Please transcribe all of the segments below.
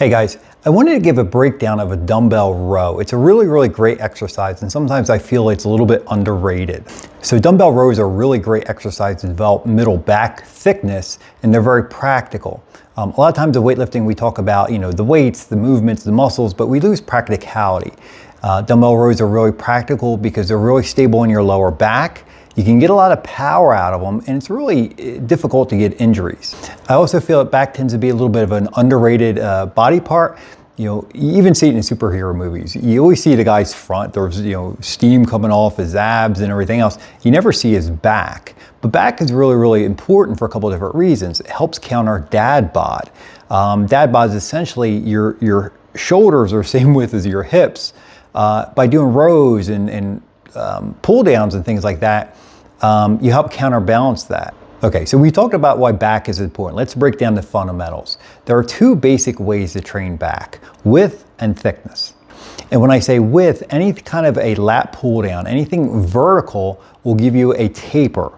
Hey guys, I wanted to give a breakdown of a dumbbell row. It's a really great exercise, and sometimes I feel it's a little bit underrated. So dumbbell rows are a really great exercise to develop middle back thickness, and they're very practical. A lot of times in weightlifting we talk about, the weights, the movements, the muscles, but we lose practicality. Dumbbell rows are really practical because they're really stable in your lower back. You can get a lot of power out of them, and it's really difficult to get injuries. I also feel that back tends to be a little bit of an underrated body part. You even see it in superhero movies. You always see the guy's front. There's steam coming off his abs and everything else. You never see his back. But back is really important for a couple of different reasons. It helps counter dad bod. Dad bod is essentially your shoulders are the same width as your hips. By doing rows and pull downs and things like that, you help counterbalance that. Okay, so we talked about why back is important. Let's break down the fundamentals. There are two basic ways to train back: width and thickness. And when I say width, any kind of a lat pull down, anything vertical will give you a taper.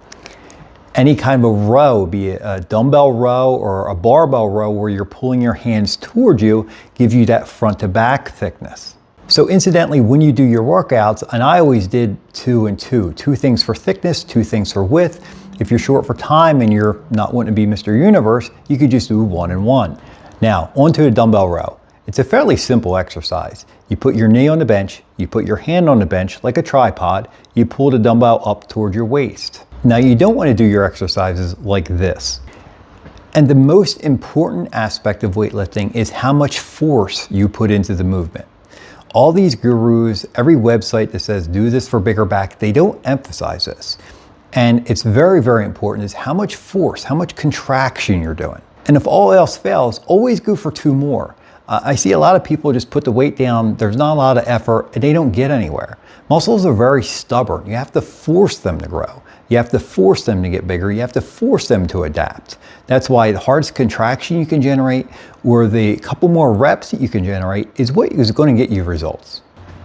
Any kind of a row, be it a dumbbell row or a barbell row where you're pulling your hands towards you, gives you that front to back thickness. So incidentally, when you do your workouts, and I always did 2 and 2, 2 things for thickness, 2 things for width. If you're short for time and you're not wanting to be Mr. Universe, you could just do 1 and 1. Now, onto a dumbbell row. It's a fairly simple exercise. You put your knee on the bench, you put your hand on the bench like a tripod, you pull the dumbbell up toward your waist. Now, you don't want to do your exercises like this. And the most important aspect of weightlifting is how much force you put into the movement. All these gurus, every website that says do this for bigger back, they don't emphasize this. And it's very important is how much force, how much contraction you're doing. And if all else fails, always go for 2 more. I see a lot of people just put the weight down, there's not a lot of effort, and they don't get anywhere. Muscles are very stubborn. You have to force them to grow. You have to force them to get bigger. You have to force them to adapt. That's why the hardest contraction you can generate or the couple more reps that you can generate is what is going to get you results.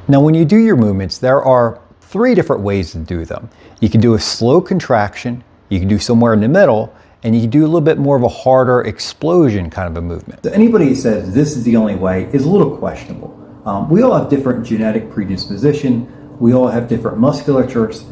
Now, when you do your movements, there are 3 different ways to do them. You can do a slow contraction, you can do somewhere in the middle, and you can do a little bit more of a harder explosion kind of a movement. So anybody who says this is the only way is a little questionable. We all have different genetic predisposition. We all have different musculatures.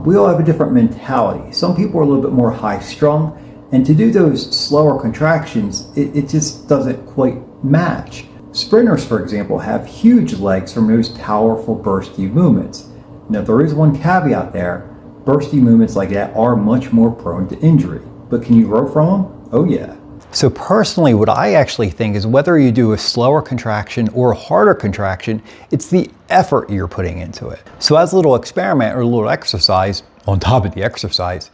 We all have a different mentality. Some people are a little bit more high strung, and to do those slower contractions, it just doesn't quite match. Sprinters, for example, have huge legs from those powerful bursty movements. Now, there is one caveat there. Bursty movements like that are much more prone to injury. But can you grow from them? Oh yeah. So personally, what I actually think is whether you do a slower contraction or a harder contraction, it's the effort you're putting into it. So as a little experiment or a little exercise on top of the exercise,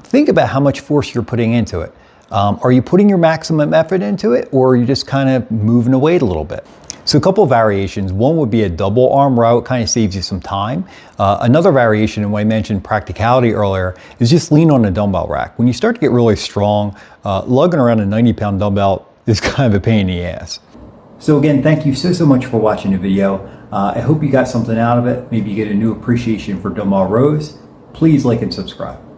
think about how much force you're putting into it. Are you putting your maximum effort into it, or are you just kind of moving the weight a little bit? So a couple of variations. One would be a double arm row. It kind of saves you some time. Another variation, and when I mentioned practicality earlier, is just lean on a dumbbell rack. When you start to get really strong, lugging around a 90-pound dumbbell is kind of a pain in the ass. So again, thank you so much for watching the video. I hope you got something out of it. Maybe you get a new appreciation for dumbbell rows. Please like and subscribe.